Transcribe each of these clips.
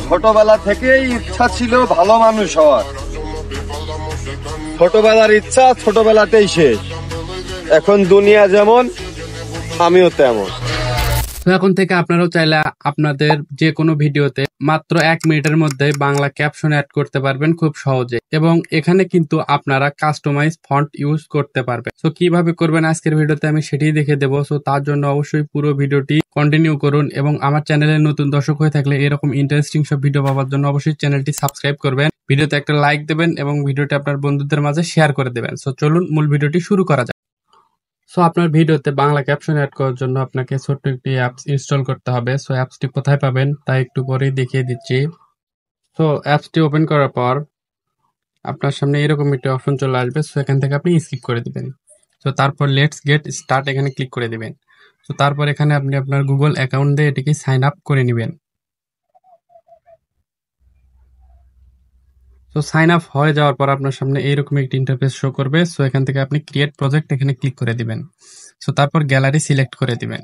ছোটবেলা থেকেই ইচ্ছা ছিল ভালো মানুষ হওয়ার। ছোটবেলার ইচ্ছা ছোটবেলাতেই শেষ। এখন দুনিয়া যেমন আমিও তেমন। তো এখন থেকে আপনারাও চাইলে আপনাদের যে কোনো ভিডিওতে মাত্র 1 মিনিটের মধ্যে বাংলা ক্যাপশন অ্যাড করতে পারবেন খুব সহজে, এবং এখানে কিন্তু আপনারা কাস্টমাইজ ফন্ট ইউজ করতে পারবেন। তো কিভাবে করবেন আজকের ভিডিওতে আমি সেটাই দেখে দেবো। তো তার জন্য অবশ্যই পুরো ভিডিওটি কন্টিনিউ করুন, এবং আমার চ্যানেলে নতুন দর্শক হয়ে থাকলে এরকম ইন্টারেস্টিং সব ভিডিও পাওয়ার জন্য অবশ্যই চ্যানেলটি সাবস্ক্রাইব করবেন, ভিডিওতে একটা লাইক দেবেন এবং ভিডিওটি আপনার বন্ধুদের মাঝে শেয়ার করে দেবেন। তো চলুন মূল ভিডিওটি শুরু করা যাক। সো আপনার ভিডিওতে বাংলা ক্যাপশন অ্যাড করার জন্য আপনাকে ছোট্ট একটি অ্যাপস ইনস্টল করতে হবে। সো অ্যাপসটি কোথায় পাবেন তা একটু পরেই দেখিয়ে দিচ্ছি। সো অ্যাপসটি ওপেন করার পর আপনার সামনে এরকম একটি অপশন চলে আসবে। সো এখান থেকে আপনি স্কিপ করে দিবেন। সো তারপর লেটস গেট স্টার্ট এখানে ক্লিক করে দিবেন। সো তারপর এখানে আপনি আপনার গুগল অ্যাকাউন্ট দিয়ে এটিকে সাইন আপ করে নেবেন। সো সাইন আপ হয়ে যাওয়ার পর আপনার সামনে এইরকম একটি ইন্টারফেস শো করবে। সো এখান থেকে আপনি ক্রিয়েট প্রজেক্ট এখানে ক্লিক করে দিবেন। সো তারপর গ্যালারি সিলেক্ট করে দিবেন।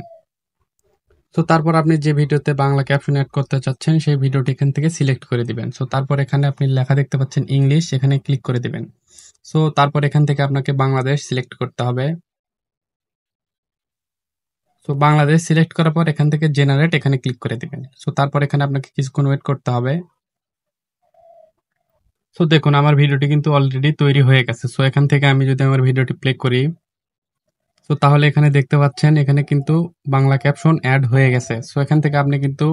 তো তারপর আপনি যে ভিডিওতে বাংলা ক্যাপশন অ্যাড করতে চাচ্ছেন সেই ভিডিওটি এখান থেকে সিলেক্ট করে দিবেন। সো তারপর এখানে আপনি লেখা দেখতে পাচ্ছেন ইংলিশ, এখানে ক্লিক করে দিবেন। সো তারপর এখান থেকে আপনাকে বাংলাদেশ সিলেক্ট করতে হবে। তো বাংলাদেশ সিলেক্ট করার পর এখান থেকে জেনারেট এখানে ক্লিক করে দিবেন। সো তারপর এখানে আপনাকে কিছুক্ষণ ওয়েট করতে হবে। সো দেখুন আমার ভিডিওটি কিন্তু অলরেডি তৈরি হয়ে গেছে। সো এখান থেকে আমি যদি আমার ভিডিওটি প্লে করি, তো তাহলে এখানে দেখতে পাচ্ছেন এখানে কিন্তু বাংলা ক্যাপশন অ্যাড হয়ে গেছে। সো এখান থেকে আপনি কিন্তু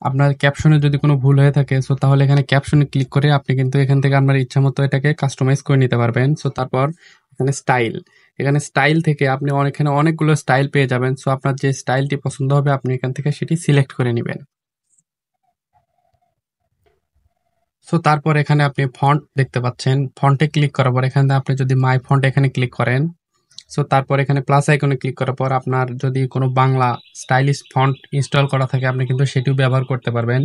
আপনার ক্যাপশনে যদি কোনো ভুল হয়ে থাকে, সো তাহলে এখানে ক্যাপশনে ক্লিক করে আপনি কিন্তু এখান থেকে আপনার ইচ্ছা মতো এটাকে কাস্টমাইজ করে নিতে পারবেন। সো তারপর এখানে স্টাইল থেকে আপনি এখানে অনেকগুলো স্টাইল পেয়ে যাবেন। সো আপনার যে স্টাইলটি পছন্দ হবে আপনি এখান থেকে সেটি সিলেক্ট করে নেবেন। সো তারপর এখানে আপনি ফন্ট দেখতে পাচ্ছেন, ফন্টে ক্লিক করার পর এখানে আপনি যদি মাই ফন্ট এখানে ক্লিক করেন, সো তারপর এখানে প্লাস আইকনে ক্লিক করার পর আপনার যদি কোনো বাংলা স্টাইলিশ ফন্ট ইনস্টল করা থাকে আপনি কিন্তু সেটিও ব্যবহার করতে পারবেন।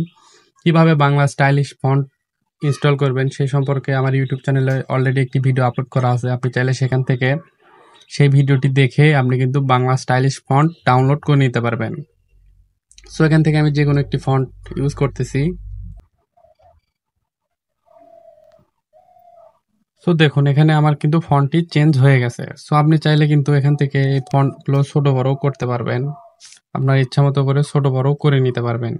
কিভাবে বাংলা স্টাইলিশ ফন্ট ইনস্টল করবেন সেই সম্পর্কে আমার ইউটিউব চ্যানেলে অলরেডি একটি ভিডিও আপলোড করা আছে। আপনি চাইলে সেখান থেকে সেই ভিডিওটি দেখে আপনি কিন্তু বাংলা স্টাইলিশ ফন্ট ডাউনলোড করে নিতে পারবেন। সো এখান থেকে আমি যে কোনো একটি ফন্ট ইউজ করতেছি। সো দেখুন এখানে আমার কিন্তু ফন্টটি চেঞ্জ হয়ে গেছে। সো আপনি চাইলে কিন্তু এখান থেকে এই ফন্টগুলো ছোট বড় করতে পারবেন, আপনার ইচ্ছা মতো করে ছোট বড় করে নিতে পারবেন।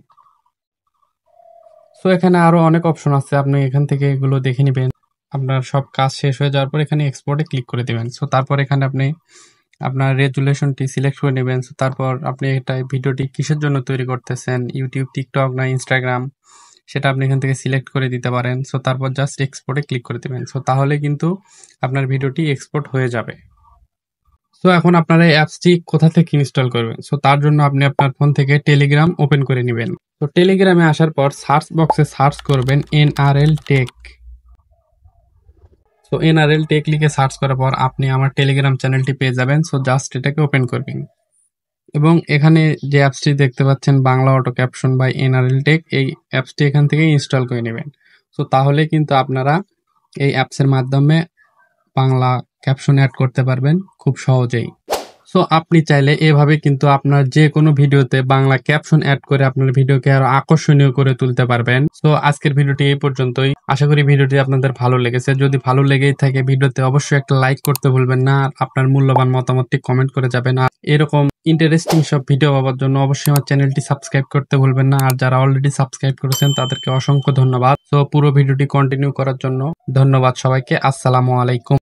সো এখানে আরো অনেক অপশন আছে, আপনি এখান থেকে এগুলো দেখে নেবেন। আপনার সব কাজ শেষ হয়ে যাওয়ার পর এখানে এক্সপোর্টে ক্লিক করে দিবেন। সো তারপর এখানে আপনি আপনার রেজুলেশনটি সিলেক্ট করে নেবেন। সো তারপর আপনি এটা ভিডিওটি কিসের জন্য তৈরি করতেছেন, ইউটিউব, টিকটক না ইনস্টাগ্রাম, সেটা আপনি এখান থেকে সিলেক্ট করে দিতে পারেন। সো তারপর জাস্ট এক্সপোর্টে ক্লিক করে দিবেন। সো তাহলে কিন্তু আপনার ভিডিওটি এক্সপোর্ট হয়ে যাবে। সো এখন আপনারা এই অ্যাপসটি কোথা থেকে ইনস্টল করবেন? সো তার জন্য আপনি আপনার ফোন থেকে টেলিগ্রাম ওপেন করে নেবেন। তো টেলিগ্রামে আসার পর সার্চ বক্সে সার্চ করবেন NRL tech. So NRL tech লিখে সার্চ করার পর আপনি আমার টেলিগ্রাম চ্যানেলটি পেয়ে যাবেন। সো জাস্ট এটাকে ওপেন করবেন, এবং এখানে যে অ্যাপসটি দেখতে পাচ্ছেন Bangla auto caption by NRL tech, এই অ্যাপসটি এখান থেকে ইনস্টল করে নেবেন। সো তাহলে কিন্তু আপনারা এই অ্যাপসের মাধ্যমে বাংলা ক্যাপশন অ্যাড করতে পারবেন খুব সহজেই। সো আপনি চাইলে এভাবে কিন্তু আপনার যে কোনো ভিডিওতে বাংলা ক্যাপশন অ্যাড করে আপনার ভিডিওকে আরো আকর্ষণীয় করে তুলতে পারবেন। তো আজকের ভিডিওটি এই পর্যন্তই। আশা করি ভিডিওটি আপনাদের ভালো লেগেছে। যদি ভালো লেগেই থাকে ভিডিওতে অবশ্যই একটা লাইক করতে ভুলবেন না, আর আপনার মূল্যবান মতামতটি কমেন্ট করে যাবেন। আর এরকম ইন্টারেস্টিং সব ভিডিও পাওয়ার জন্য অবশ্যই আমার চ্যানেলটি সাবস্ক্রাইব করতে ভুলবেন না। আর যারা অলরেডি সাবস্ক্রাইব করেছেন তাদেরকে অসংখ্য ধন্যবাদ। তো পুরো ভিডিওটি কন্টিনিউ করার জন্য ধন্যবাদ সবাইকে। আসসালামু আলাইকুম।